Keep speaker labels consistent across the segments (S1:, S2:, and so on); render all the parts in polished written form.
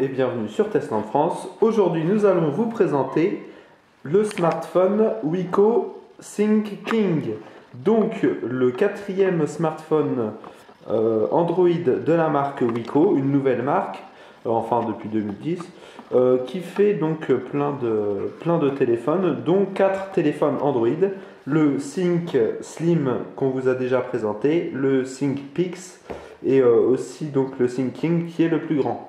S1: et bienvenue sur Testland France. Aujourd'hui, nous allons vous présenter le smartphone Wiko Think King. Donc, le quatrième smartphone Android de la marque Wiko, une nouvelle marque, enfin depuis 2010, qui fait donc plein de téléphones, dont 4 téléphones Android. Le Think Slim qu'on vous a déjà présenté, le Think Pix et aussi donc le Think King qui est le plus grand.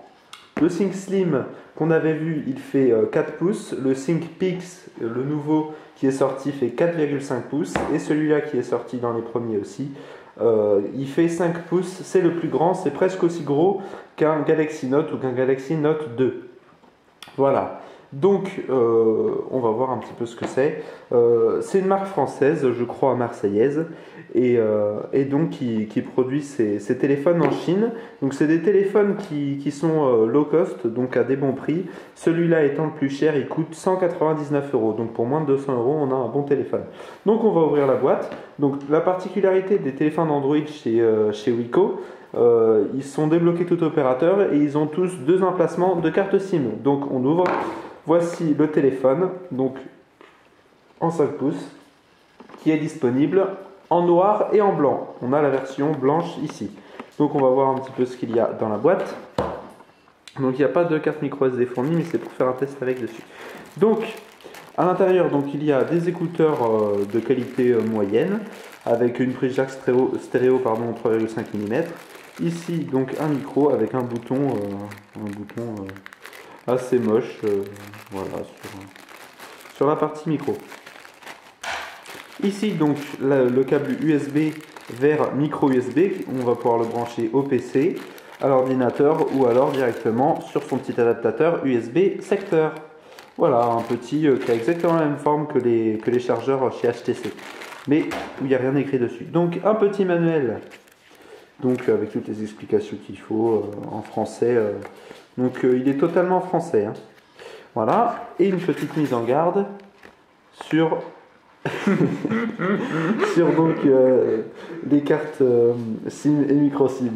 S1: Le Think Slim qu'on avait vu, il fait 4 pouces. Le Think Pix, le nouveau qui est sorti, fait 4,5 pouces. Et celui-là qui est sorti dans les premiers aussi, il fait 5 pouces. C'est le plus grand, c'est presque aussi gros qu'un Galaxy Note ou qu'un Galaxy Note 2. Voilà. Donc, on va voir un petit peu ce que c'est. C'est une marque française, je crois marseillaise, et donc qui produit ces téléphones en Chine. Donc, c'est des téléphones qui sont low cost, donc à des bons prix. Celui-là étant le plus cher, il coûte 199 €. Donc, pour moins de 200 €, on a un bon téléphone. Donc, on va ouvrir la boîte. Donc, la particularité des téléphones Android chez Wiko, ils sont débloqués tout opérateur et ils ont tous 2 emplacements de carte SIM. Donc, on ouvre. Voici le téléphone, donc en 5 pouces, qui est disponible en noir et en blanc. On a la version blanche ici. Donc on va voir un petit peu ce qu'il y a dans la boîte. Donc il n'y a pas de carte micro SD fournie, mais c'est pour faire un test avec dessus. Donc à l'intérieur, donc il y a des écouteurs de qualité moyenne, avec une prise jack stéréo 3,5 mm. Ici donc un micro avec un bouton assez moche, voilà, sur la partie micro. Ici donc le câble USB vers micro USB, on va pouvoir le brancher au PC, à l'ordinateur ou alors directement sur son petit adaptateur USB secteur. Voilà, un petit qui a exactement la même forme que les chargeurs chez HTC, mais où il n'y a rien écrit dessus. Donc un petit manuel, donc avec toutes les explications qu'il faut en français. Donc il est totalement français. Hein. Voilà. Et une petite mise en garde sur, sur donc les cartes SIM et micro SIM.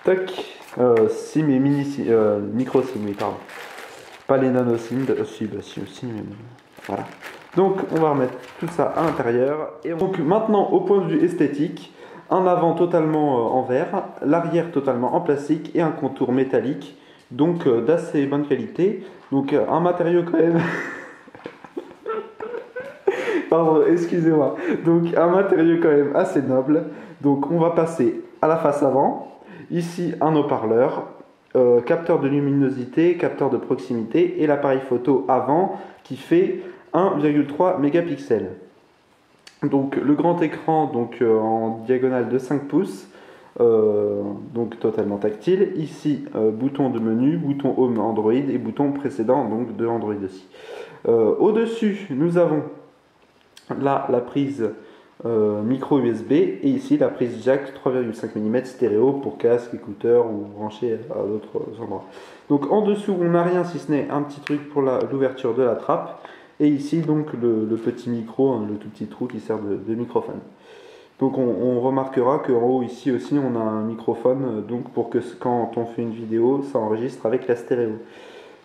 S1: Tac. SIM et micro SIM, oui, pardon. Pas les nano SIM. Si, mais voilà. Donc on va remettre tout ça à l'intérieur. Et donc maintenant au point de vue esthétique, un avant totalement en verre, l'arrière totalement en plastique et un contour métallique. Donc d'assez bonne qualité, donc un matériau quand même, pardon, excusez-moi, donc un matériau quand même assez noble. Donc on va passer à la face avant, ici un haut-parleur, capteur de luminosité, capteur de proximité et l'appareil photo avant qui fait 1,3 mégapixels. Donc le grand écran donc, en diagonale de 5 pouces. Donc totalement tactile. Ici, bouton de menu, bouton Home Android et bouton précédent donc de Android aussi. Au-dessus, nous avons là la prise micro USB et ici la prise jack 3,5 mm stéréo pour casque, écouteurs ou branché à d'autres endroits. Donc en dessous, on n'a rien si ce n'est un petit truc pour l'ouverture de la trappe et ici donc le petit micro, hein, le tout petit trou qui sert de microphone. Donc on remarquera qu'en haut ici aussi on a un microphone donc pour que quand on fait une vidéo ça enregistre avec la stéréo.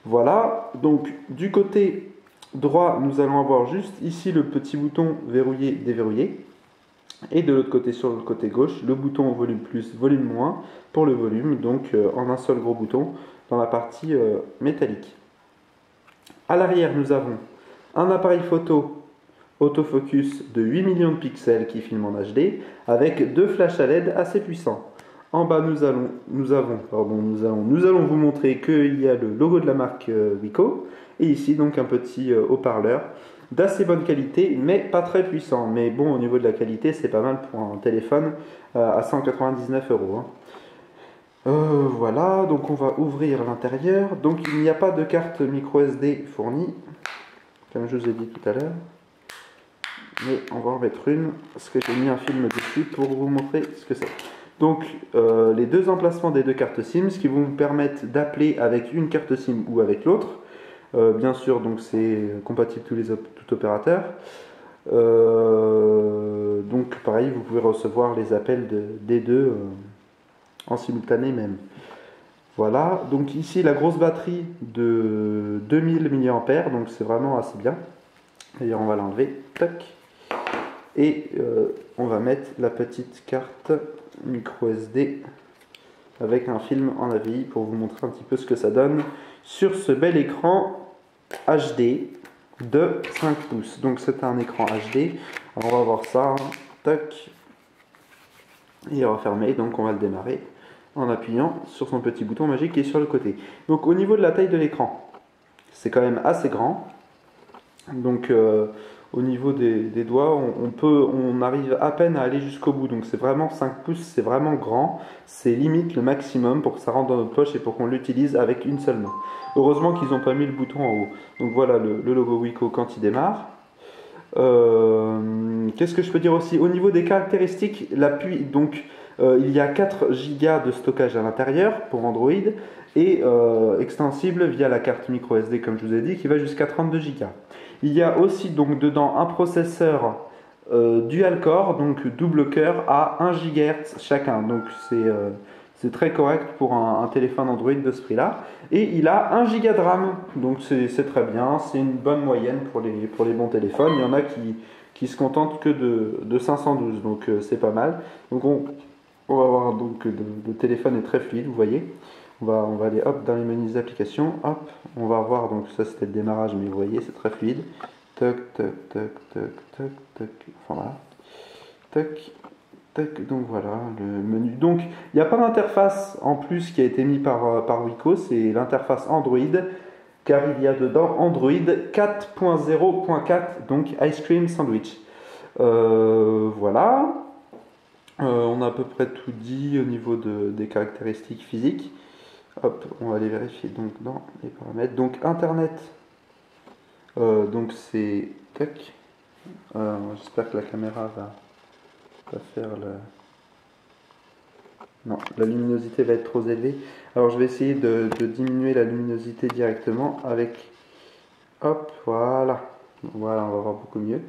S1: Voilà, donc du côté droit nous allons avoir juste ici le petit bouton verrouiller déverrouiller et de l'autre côté sur le côté gauche le bouton volume plus volume moins pour le volume, donc en un seul gros bouton dans la partie métallique. À l'arrière nous avons un appareil photo autofocus de 8 millions de pixels qui filme en HD avec 2 flashs à LED assez puissants. En bas nous allons vous montrer qu'il y a le logo de la marque Wiko et ici donc un petit haut-parleur d'assez bonne qualité mais pas très puissant, mais bon au niveau de la qualité c'est pas mal pour un téléphone à 199 €. Hein. Voilà, donc on va ouvrir l'intérieur. Donc il n'y a pas de carte micro SD fournie comme je vous ai dit tout à l'heure. Mais on va en mettre une, parce que j'ai mis un film dessus pour vous montrer ce que c'est. Donc, les 2 emplacements des 2 cartes SIM, ce qui vous permettre d'appeler avec une carte SIM ou avec l'autre. Bien sûr, donc c'est compatible tout opérateur. Donc, pareil, vous pouvez recevoir les appels des deux en simultané même. Voilà, donc ici la grosse batterie de 2000 mAh, donc c'est vraiment assez bien. D'ailleurs on va l'enlever, tac. Et on va mettre la petite carte micro SD avec un film en AVI pour vous montrer un petit peu ce que ça donne sur ce bel écran HD de 5 pouces. Donc c'est un écran HD. Alors on va voir ça, tac. Il est refermé, donc on va le démarrer en appuyant sur son petit bouton magique qui est sur le côté. Donc au niveau de la taille de l'écran, c'est quand même assez grand. Donc au niveau des doigts, on arrive à peine à aller jusqu'au bout. Donc c'est vraiment 5 pouces, c'est vraiment grand. C'est limite le maximum pour que ça rentre dans notre poche et pour qu'on l'utilise avec une seule main. Heureusement qu'ils n'ont pas mis le bouton en haut. Donc voilà le logo Wiko quand il démarre. Qu'est-ce que je peux dire aussi? Au niveau des caractéristiques, l'appui, donc il y a 4 Go de stockage à l'intérieur pour Android et extensible via la carte micro SD comme je vous ai dit qui va jusqu'à 32 Go. Il y a aussi donc dedans un processeur dual core, donc double cœur à 1 GHz chacun, donc c'est très correct pour un téléphone Android de ce prix-là. Et il a 1 Go de RAM, donc c'est très bien, c'est une bonne moyenne pour les bons téléphones. Il y en a qui se contentent que de 512, donc c'est pas mal. Donc on va voir donc que le téléphone est très fluide, vous voyez. On va aller hop dans les menus d'application, hop, on va voir, donc ça c'était le démarrage, mais vous voyez c'est très fluide. Toc, toc, toc, toc, toc, toc, enfin voilà. Toc. Donc voilà le menu. Donc il n'y a pas d'interface en plus qui a été mis par Wiko, c'est l'interface Android, car il y a dedans Android 4.0.4, donc Ice Cream Sandwich. Voilà. On a à peu près tout dit au niveau des caractéristiques physiques. Hop, on va aller vérifier donc dans les paramètres. Donc Internet, donc c'est tac. J'espère que la caméra va faire non, la luminosité va être trop élevée. Alors je vais essayer de diminuer la luminosité directement avec hop, voilà, on va voir beaucoup mieux.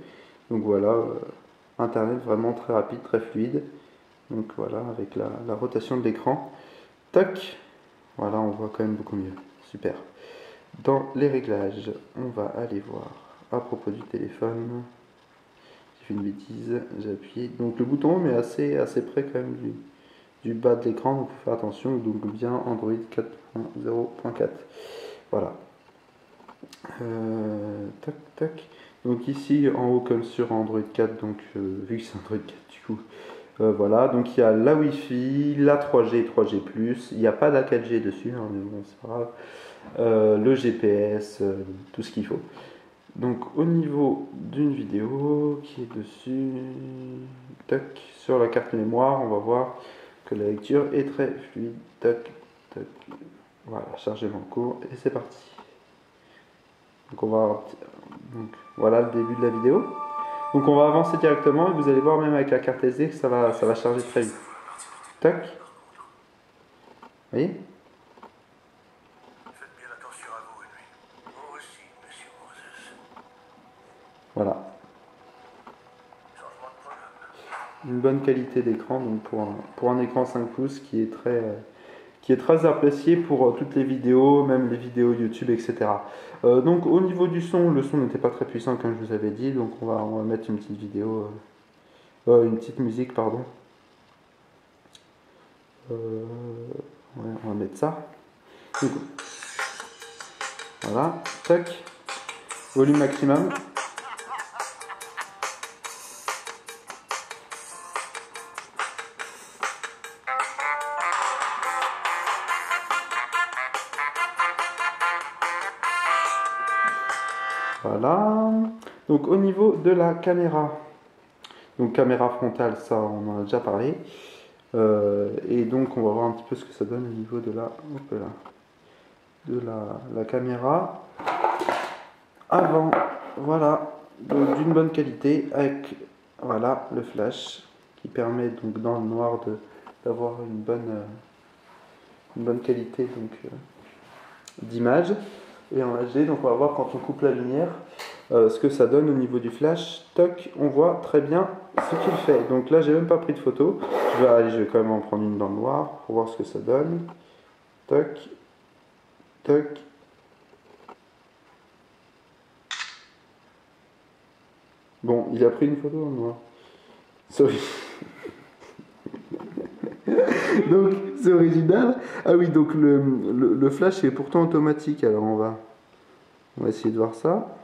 S1: Donc voilà, Internet vraiment très rapide, très fluide. Donc voilà, avec la rotation de l'écran, tac, voilà, on voit quand même beaucoup mieux. Super. Dans les réglages, on va aller voir à propos du téléphone. Une bêtise, j'ai appuyé. Donc le bouton est assez près quand même du bas de l'écran, donc il faut faire attention. Donc bien Android 4.0.4. Voilà. Tac, tac. Donc ici en haut comme sur Android 4, donc vu que c'est Android 4 du coup. Voilà, donc il y a la Wi-Fi, la 3G, 3G+, il n'y a pas la 4G dessus, hein, mais bon c'est pas grave. Le GPS, tout ce qu'il faut. Donc au niveau d'une vidéo qui est dessus, tac, sur la carte mémoire, on va voir que la lecture est très fluide, tac, tac, voilà, chargement court, et c'est parti. Donc donc voilà le début de la vidéo. Donc on va avancer directement et vous allez voir même avec la carte SD que ça va charger très vite. Tac. Vous voyez ? Voilà. Une bonne qualité d'écran donc pour un écran 5 pouces qui est très apprécié pour toutes les vidéos, même les vidéos YouTube, etc. Donc au niveau du son, le son n'était pas très puissant comme je vous avais dit, donc on va mettre une petite vidéo, une petite musique, pardon. Ouais, on va mettre ça. Donc, voilà, tac, volume maximum. Voilà. Donc au niveau de la caméra, donc caméra frontale, ça on en a déjà parlé. Et donc on va voir un petit peu ce que ça donne au niveau de la caméra avant. Voilà, d'une bonne qualité avec voilà le flash qui permet donc dans le noir d'avoir une bonne qualité donc d'image. Et en HD, donc on va voir quand on coupe la lumière ce que ça donne au niveau du flash. Toc, on voit très bien ce qu'il fait. Donc là j'ai même pas pris de photo. Je vais quand même en prendre une dans le noir pour voir ce que ça donne. Toc. Toc. Bon, il a pris une photo en noir. Sorry. Donc, c'est original. Ah oui, donc le flash est pourtant automatique. Alors, on va essayer de voir ça.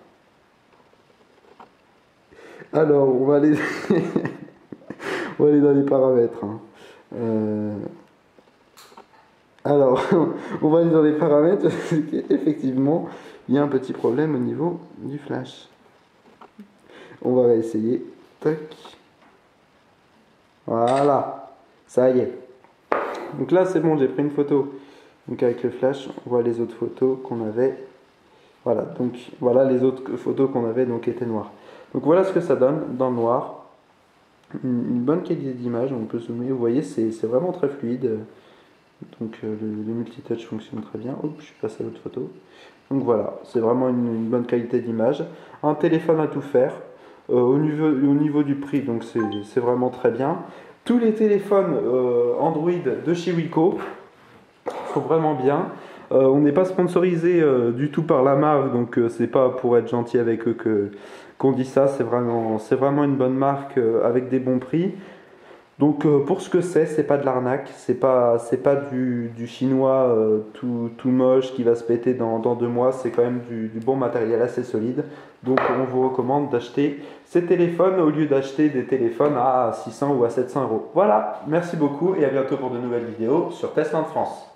S1: Alors, on va aller, on va aller dans les paramètres. Hein. Alors, on va aller dans les paramètres. Effectivement, il y a un petit problème au niveau du flash. On va essayer. Tac. Voilà. Ça y est. Donc là, c'est bon, j'ai pris une photo. Donc avec le flash, on voit les autres photos qu'on avait. Voilà, donc voilà les autres photos qu'on avait donc étaient noires. Donc voilà ce que ça donne dans le noir. Une bonne qualité d'image, on peut zoomer. Vous voyez, c'est vraiment très fluide. Donc le multitouch fonctionne très bien. Oups, je suis passé à l'autre photo. Donc voilà, c'est vraiment une bonne qualité d'image. Un téléphone à tout faire. Au niveau du prix, donc c'est vraiment très bien. Tous les téléphones Android de chez Wiko sont vraiment bien. On n'est pas sponsorisé du tout par la marque, donc c'est pas pour être gentil avec eux qu'on dit ça. C'est vraiment une bonne marque avec des bons prix. Donc pour ce que c'est pas de l'arnaque, c'est pas du chinois tout moche qui va se péter dans 2 mois, c'est quand même du bon matériel assez solide. Donc on vous recommande d'acheter ces téléphones au lieu d'acheter des téléphones à 600 ou à 700 euros. Voilà, merci beaucoup et à bientôt pour de nouvelles vidéos sur Tesla en France.